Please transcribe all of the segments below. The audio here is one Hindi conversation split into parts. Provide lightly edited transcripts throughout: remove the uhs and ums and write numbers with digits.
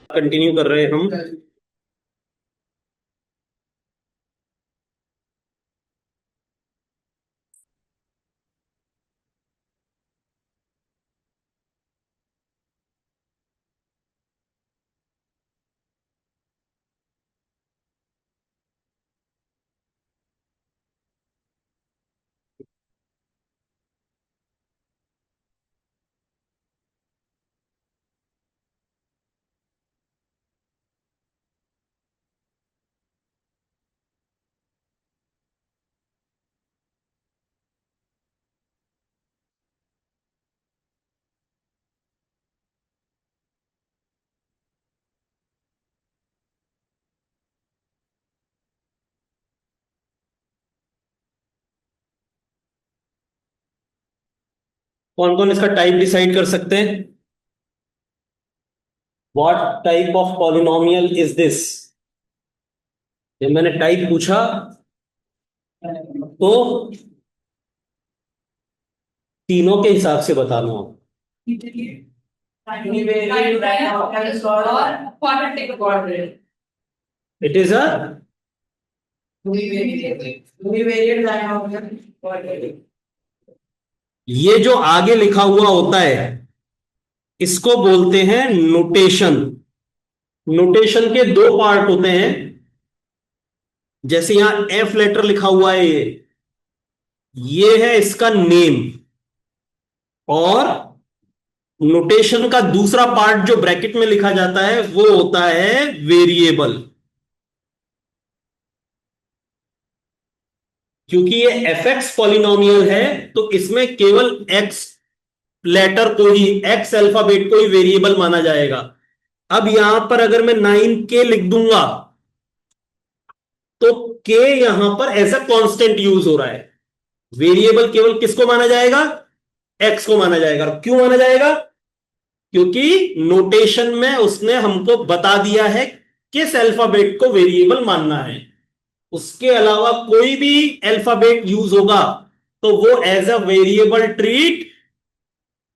कंटिन्यू कर रहे हैं हम। कौन कौन इसका टाइप डिसाइड कर सकते हैं? What type of polynomial is this? जब मैंने टाइप पूछा तो तीनों के हिसाब से बता लो आप। इट इज अ ये जो आगे लिखा हुआ होता है इसको बोलते हैं नोटेशन। नोटेशन के दो पार्ट होते हैं। जैसे यहां एफ लेटर लिखा हुआ है, ये है इसका नेम। और नोटेशन का दूसरा पार्ट जो ब्रैकेट में लिखा जाता है वो होता है वेरिएबल। क्योंकि ये एफ एक्स पॉलिनोमियल है तो इसमें केवल एक्स लेटर को ही, एक्स अल्फाबेट को ही वेरिएबल माना जाएगा। अब यहां पर अगर मैं 9k लिख दूंगा तो k यहां पर एज अ कांस्टेंट यूज हो रहा है। वेरिएबल केवल किसको माना जाएगा? एक्स को माना जाएगा। क्यों माना जाएगा? क्योंकि नोटेशन में उसने हमको बता दिया है किस अल्फाबेट को वेरिएबल मानना है। उसके अलावा कोई भी अल्फाबेट यूज होगा तो वो एज अ वेरिएबल ट्रीट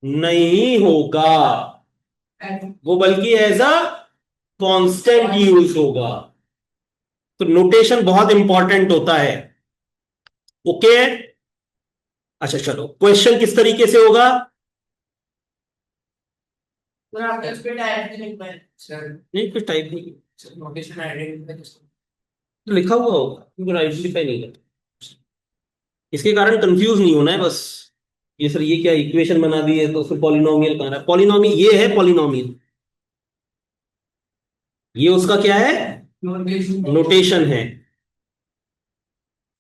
नहीं होगा, वो बल्कि एज अ कांस्टेंट यूज होगा। तो नोटेशन बहुत इंपॉर्टेंट होता है। ओके। अच्छा चलो, क्वेश्चन किस तरीके से होगा? नहीं, कुछ टाइप नहीं, लिखा हुआ होगा क्योंकि आइडेंटिफाई नहीं करता। इसके कारण कंफ्यूज नहीं होना है बस। ये सर ये क्या इक्वेशन बना दी है तो फिर पॉलिनोमियल कहाँ है? पॉलिनोमियल ये है पॉलिनोमियल। ये उसका क्या है? नोटेशन है।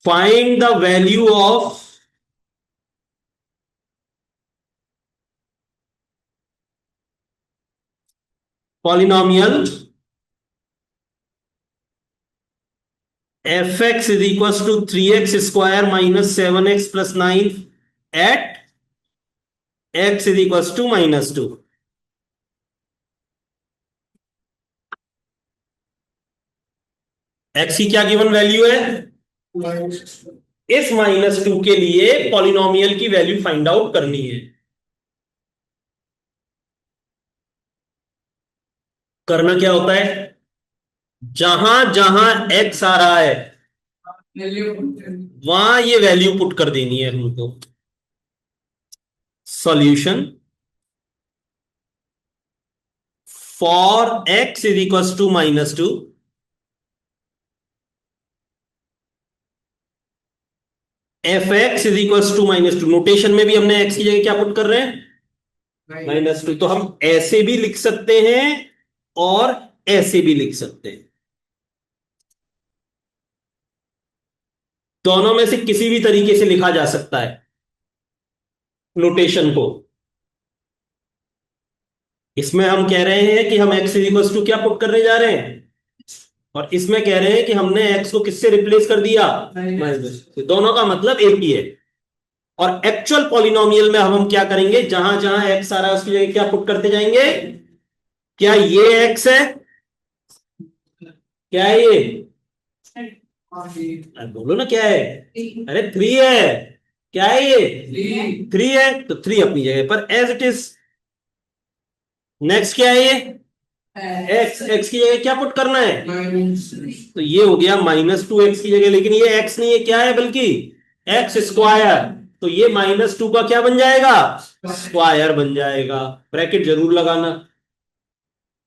Find the value of polynomial F X is equal to 3x² minus 7x plus 9 at x is equal to -2। x की क्या गिवन वैल्यू है? इस -2 के लिए पॉलिनोमियल की वैल्यू फाइंड आउट करनी है। करना क्या होता है? जहां जहां x आ रहा है वहां ये वैल्यू पुट कर देनी है हमको। Solution for x is equal to -2 F X is equal to -2। Notation में भी हमने x की जगह क्या पुट कर रहे हैं? -2। तो हम ऐसे भी लिख सकते हैं और ऐसे भी लिख सकते हैं। दोनों में से किसी भी तरीके से लिखा जा सकता है नोटेशन को। इसमें हम कह रहे हैं कि हम x इक्वल टू क्या पुट करने जा रहे हैं, और इसमें कह रहे हैं कि हमने x को किससे रिप्लेस कर दिया? -2। दोनों का मतलब एक ही है। और एक्चुअल पॉलिनोमियल में हम क्या करेंगे? जहां जहां x आ रहा है उसकी जगह क्या पुट करते जाएंगे? क्या ये x है? क्या है ये? अरे बोलो ना क्या है? अरे 3 है। क्या है ये? 3 है तो 3 अपनी जगह पर एज इट इज। नेक्स्ट क्या है ये? एक्स की जगह क्या पुट करना है? तो ये हो गया -2x की जगह, लेकिन ये x नहीं है, क्या है बल्कि एक्स स्क्वायर। तो ये -2 का क्या बन जाएगा? स्क्वायर बन जाएगा। ब्रैकेट जरूर लगाना,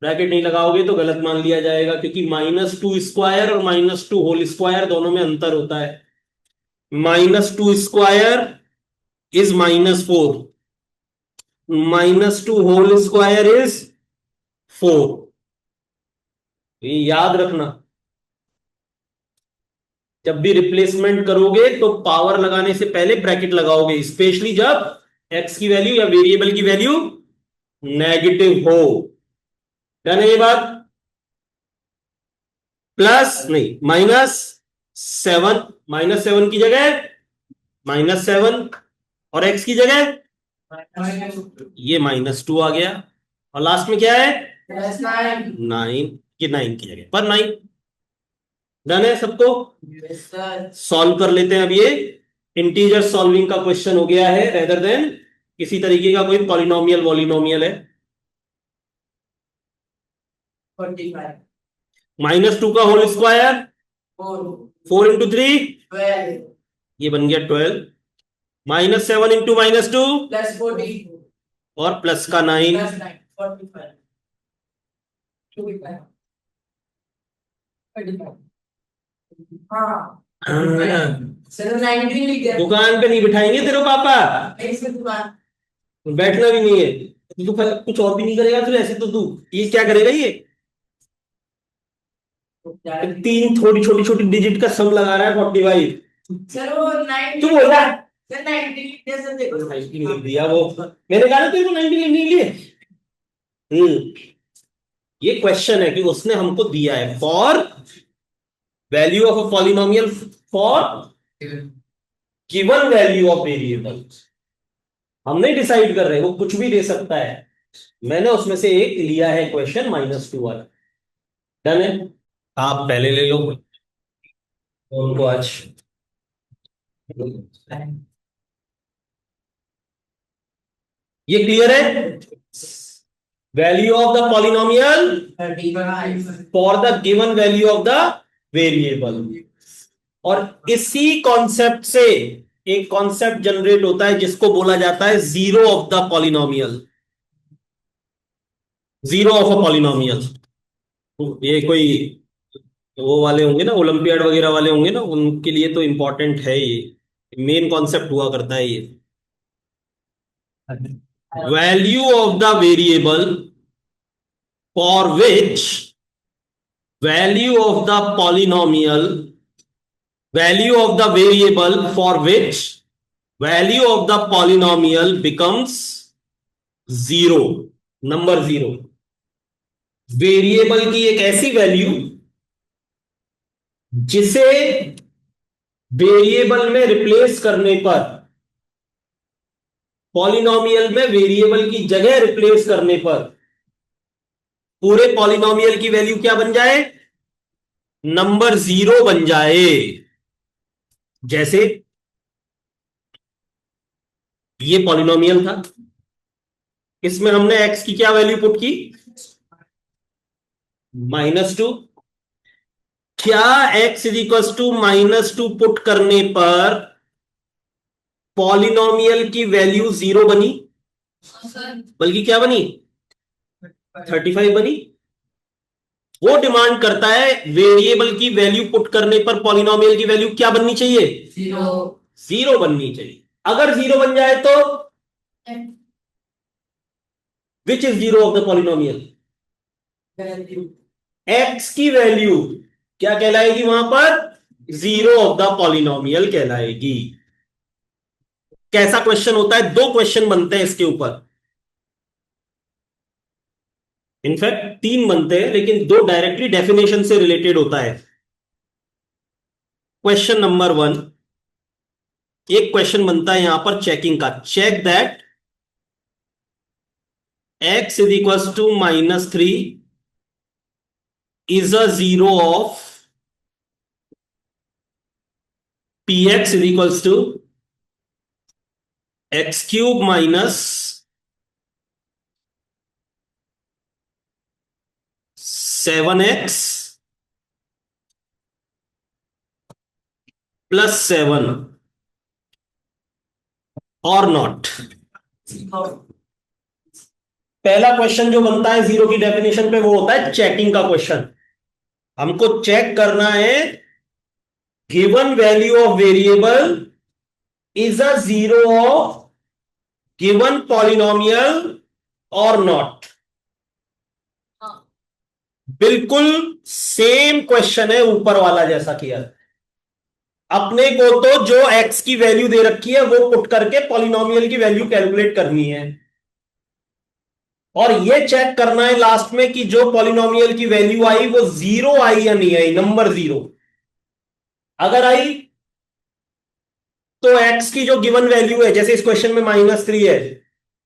ब्रैकेट नहीं लगाओगे तो गलत मान लिया जाएगा, क्योंकि -2 स्क्वायर और -2 होल स्क्वायर दोनों में अंतर होता है। -2 square is -4, -2 whole square is 4। ये याद रखना, जब भी रिप्लेसमेंट करोगे तो पावर लगाने से पहले ब्रैकेट लगाओगे, स्पेशली जब एक्स की वैल्यू या वेरिएबल की वैल्यू नेगेटिव हो। डन है ये बात? प्लस नहीं, -7, -7 की जगह -7, और एक्स की जगह ये -2 आ गया, और लास्ट में क्या है? 9। ये 9 की जगह पर 9। डन है सबको? सॉल्व कर लेते हैं अब ये। इंटीजर सॉल्विंग का क्वेश्चन हो गया है, रेदर देन किसी तरीके का कोई पॉलिनोमियल वॉलिनोमियल है। -2 का होल स्क्वायर 4 × 3, ये बन गया 12। -7 × -2 और प्लस का 9। दुकान पे नहीं बिठाएंगे तेरे पापा, बैठना भी नहीं है। तू कुछ और भी नहीं करेगा, तो ऐसे तो तू ये क्या करेगा? ये 3 थोड़ी छोटी छोटी डिजिट का सम लगा रहा है 45। तू बोल रहा है 19 लिख दिया वो, मैंने कहा ना तेरे को 19 लिखने के लिए। ये क्वेश्चन है कि उसने हमको दिया है for value of a polynomial for given value of variable. हम नहीं डिसाइड कर रहे, वो कुछ भी दे सकता है। मैंने उसमें से एक लिया है क्वेश्चन -2 वाला। डन है? आप पहले ले लो उनको आज। ये क्लियर है? Value of the polynomial for the given value of the variable. और इसी कॉन्सेप्ट से एक कॉन्सेप्ट जनरेट होता है जिसको बोला जाता है zero of the polynomial. Zero of a polynomial, ये कोई वो वाले होंगे ना, ओलंपियाड वगैरह वाले होंगे ना, उनके लिए तो इंपॉर्टेंट है ये, मेन कॉन्सेप्ट हुआ करता है ये। Value of the variable for which value of the polynomial value of the variable for which value of the polynomial becomes zero, number zero. Variable की एक ऐसी वैल्यू जिसे वेरिएबल में रिप्लेस करने पर, पॉलिनोमियल में वेरिएबल की जगह रिप्लेस करने पर पूरे पॉलिनोमियल की वैल्यू क्या बन जाए? नंबर जीरो बन जाए। जैसे ये पॉलिनोमियल था, इसमें हमने एक्स की क्या वैल्यू पुट की? -2। क्या x = -2 पुट करने पर पॉलिनोमियल की वैल्यू जीरो बनी, बल्कि क्या बनी? 35 बनी। वो डिमांड करता है वेरिएबल की वैल्यू पुट करने पर पॉलिनोमियल की वैल्यू क्या बननी चाहिए? जीरो बननी चाहिए। अगर जीरो बन जाए तो which is zero of the polynomial? X की वैल्यू क्या कहलाएगी वहां पर? जीरो ऑफ द पॉलिनोमियल कहलाएगी। कैसा क्वेश्चन होता है? 2 क्वेश्चन बनते हैं इसके ऊपर, इनफैक्ट 3 बनते हैं, लेकिन 2 डायरेक्टली डेफिनेशन से रिलेटेड होता है। क्वेश्चन नंबर 1, एक क्वेश्चन बनता है यहां पर चेकिंग का, check that x = -3 is a zero of px = x³ - 2 7x +7 और नॉट। पहला क्वेश्चन जो बनता है जीरो की डेफिनेशन पे वो होता है चेकिंग का क्वेश्चन। हमको चेक करना है given value of variable is a zero of given polynomial और नॉट। बिल्कुल सेम क्वेश्चन है ऊपर वाला जैसा किया। अपने को तो जो x की वैल्यू दे रखी है वो पुट करके पॉलिनोमियल की वैल्यू कैलकुलेट करनी है और ये चेक करना है लास्ट में कि जो पॉलिनोमियल की वैल्यू आई वो जीरो आई या नहीं आई, नंबर जीरो। अगर आई तो x की जो गिवन वैल्यू है, जैसे इस क्वेश्चन में -3 है,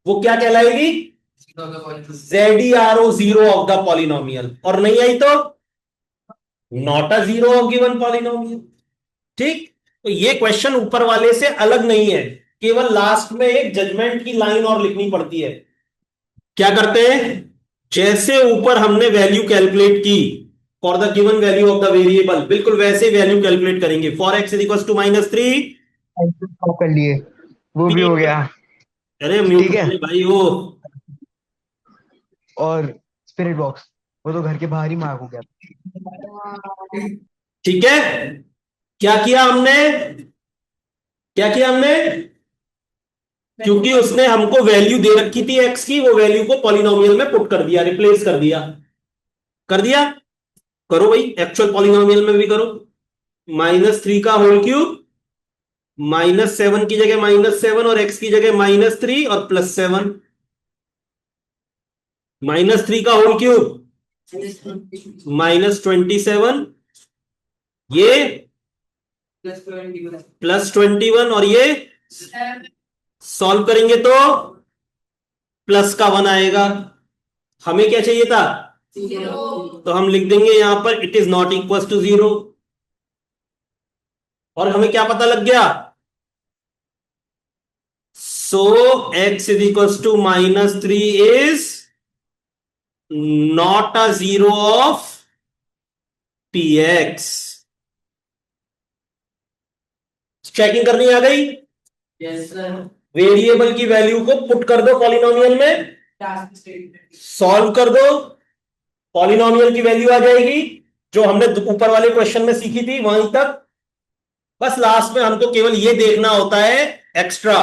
वो क्या कहलाएगी? ZERO zero of the polynomial. और नहीं आई तो not a zero of given polynomial. ठीक, तो ये क्वेश्चन ऊपर वाले से अलग नहीं है, केवल लास्ट में एक जजमेंट की लाइन और लिखनी पड़ती है। क्या करते हैं, जैसे ऊपर हमने वैल्यू कैलकुलेट की for the given value of the variable, बिल्कुल वैसे वैल्यू कैलकुलेट करेंगे। For X is equal to -3 कर लिए, वो भी पी। हो गया। अरे म्यूट ठीक है। कर ले भाई वो। और स्पिरिट बॉक्स, वो तो घर के बाहर ही मार्क हो गया। ठीक है, क्या किया हमने, क्या किया हमने? क्योंकि उसने हमको वैल्यू दे रखी थी एक्स की, वो वैल्यू को पॉलिनोमियल में पुट कर दिया, रिप्लेस कर दिया। कर दिया, करो भाई, एक्चुअल पॉलिनोमियल में भी करो। -3 का होल क्यूब, -7 की जगह -7 और x की जगह -3 और +7। -3 का होल क्यूब -27, ये +21 और ये सॉल्व करेंगे तो प्लस का 1 आएगा। हमें क्या चाहिए था? तो हम लिख देंगे यहां पर it is not equal to zero. और हमें क्या पता लग गया? So x is equal to -3 is not a zero of px। Checking करनी आ गई? Yes sir. वेरिएबल की वैल्यू को पुट कर दो पॉलिनोमियल में, सॉल्व कर दो, पॉलिनोमियल की वैल्यू आ जाएगी जो हमने ऊपर वाले क्वेश्चन में सीखी थी वहीं तक। बस लास्ट में हमको केवल ये देखना होता है एक्स्ट्रा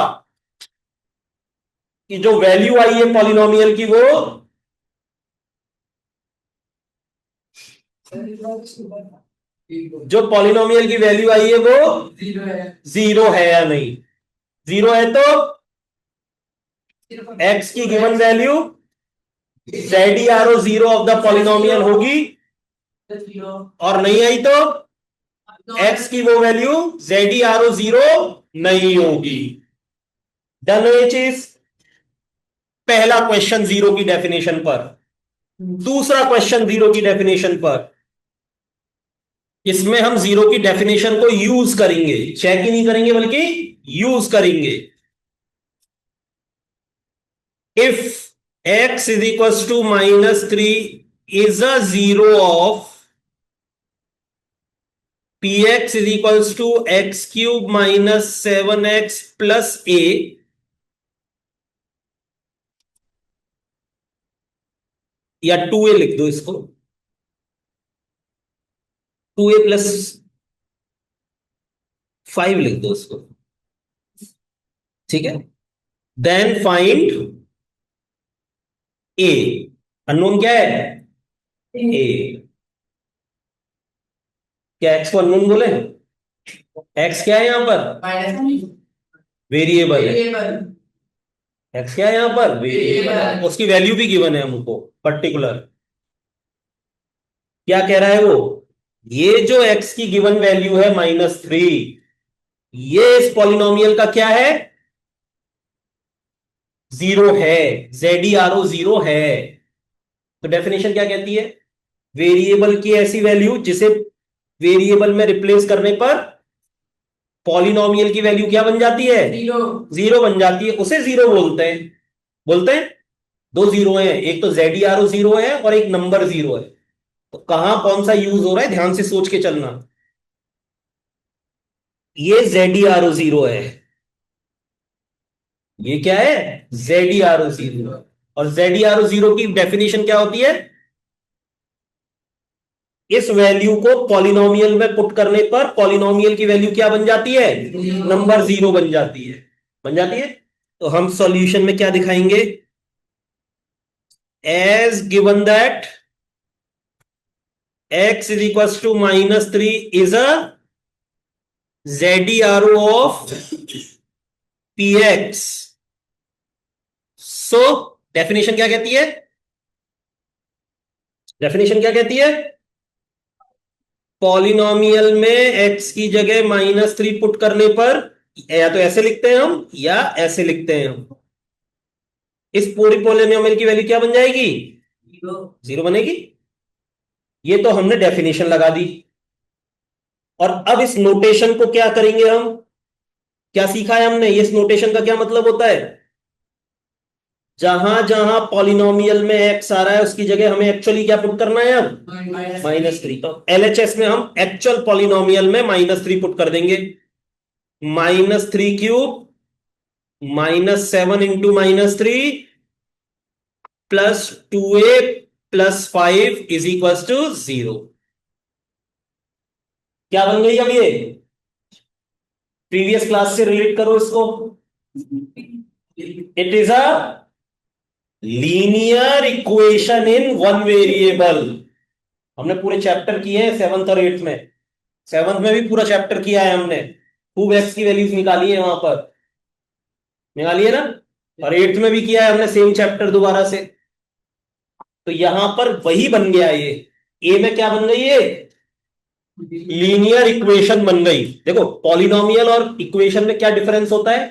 कि जो वैल्यू आई है पॉलिनोमियल की वो जो पॉलिनोमियल की वैल्यू आई है वो जीरो है या नहीं। जीरो है तो x की given value ZERO zero of the polynomial होगी, और नहीं आई तो x की वो वैल्यू ZERO जीरो नहीं होगी। डन ये चीज। पहला क्वेश्चन जीरो की डेफिनेशन पर। दूसरा क्वेश्चन जीरो की डेफिनेशन पर। इसमें हम जीरो की डेफिनेशन को यूज करेंगे, चेक ही नहीं करेंगे बल्कि यूज करेंगे। If x is equal to -3 is a zero of px is equal to x³ -7x + a, या 2a लिख दो इसको, 2a + 5 लिख दो इसको। ठीक है, देन फाइंड a। अननोन क्या है? a। क्या x को अननोन बोले? x क्या है यहां पर? वेरिएबल है। x क्या है यहां पर? वेरिएबल। उसकी वैल्यू भी गिवन है हमको पर्टिकुलर। क्या कह रहा है वो? ये जो x की गिवन वैल्यू है -3, ये इस पॉलिनोमियल का क्या है? जीरो है, ZERO जीरो है। तो डेफिनेशन क्या कहती है? वेरिएबल की ऐसी वैल्यू जिसे वेरिएबल में रिप्लेस करने पर पॉलिनोमियल की वैल्यू क्या बन जाती है? जीरो। जीरो बन जाती है, उसे जीरो बोलते हैं। बोलते हैं दो जीरो हैं, एक तो ZERO जीरो है और एक नंबर जीरो है। तो कहां कौन सा यूज हो रहा है, ध्यान से सोच के चलना। ये ZERO0 है, ये क्या है, ZERO0। और ZERO0 की डेफिनेशन क्या होती है, इस वैल्यू को पॉलिनोमियल में पुट करने पर पॉलिनोमियल की वैल्यू क्या बन जाती है, नंबर 0 बन जाती है, बन जाती है। तो हम सॉल्यूशन में क्या दिखाएंगे, as given that x is equals to -3 is a ZERO of px। So definition क्या कहती है, डेफिनेशन क्या कहती है, पॉलिनोमियल में x की जगह -3 पुट करने पर या तो ऐसे लिखते हैं हम या ऐसे लिखते हैं हम, इस पूरी पॉलिनोमियल की वैल्यू क्या बन जाएगी, 0 बनेगी। ये तो हमने डेफिनेशन लगा दी। और अब इस नोटेशन को क्या करेंगे हम, क्या सीखा है हमने, इस नोटेशन का क्या मतलब होता है, जहां जहां पॉलिनोमियल में x आ रहा है उसकी जगह हमें एक्चुअली क्या पुट करना है, अब -3। तो LHS में हम एक्चुअल पॉलिनोमियल में -3 पुट कर देंगे, -3³ -7 into -3 +2a +5 is equal to 0। क्या बन गई अब ये, प्रीवियस क्लास से रिलेट करो इसको, it is a linear equation in one variable. हमने पूरे चैप्टर किए हैं सेवंथ और एट्थ में, सेवंथ में भी पूरा चैप्टर किया है हमने, खूब एक्स की वैल्यूज निकाली है वहां पर, निकाली है ना, और एट्थ में भी किया है हमने सेम चैप्टर दोबारा से। तो यहां पर वही बन गया ये, ए में क्या बन गई ये, लीनियर इक्वेशन बन गई। देखो पॉलिनोमियल और इक्वेशन में क्या डिफरेंस होता है,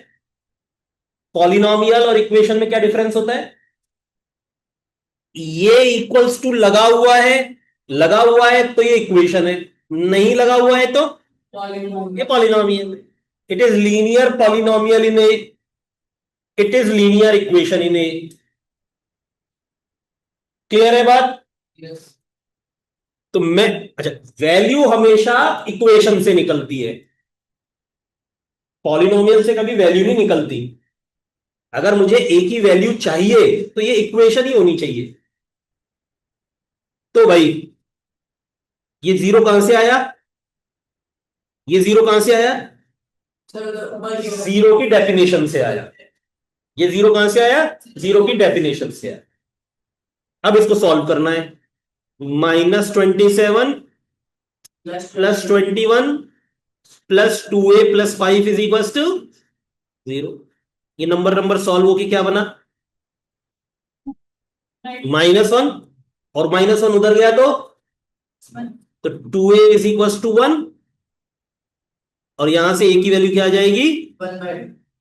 पॉलिनोमियल और इक्वेशन में क्या डिफरेंस होता है, ये इक्वल्स टू लगा हुआ है, लगा हुआ है तो ये इक्वेशन है, नहीं लगा हुआ है तो ये polynomial. It is linear polynomial in A, it is linear equation in A. Clear है बात। तो मैं, अच्छा, वैल्यू हमेशा इक्वेशन से निकलती है, पॉलिनोमियल से कभी वैल्यू नहीं निकलती। अगर मुझे ए की वैल्यू चाहिए तो ये इक्वेशन ही होनी चाहिए। तो भाई ये 0 कहां से आया, ये 0 कहां से आया, 0 की डेफिनेशन से आया। ये 0 कहां से आया, 0 की डेफिनेशन से आया। अब इसको सॉल्व करना है, -27 +21 +2a +5 इज इक्वल टू 0। ये नंबर नंबर सॉल्व होके क्या बना, -1, और -1 उधर गया तो 2a इज इक्वल टू 1, और यहां से a की वैल्यू क्या आ जाएगी,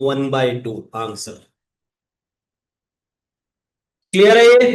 1/2 आंसर। क्लियर है ये।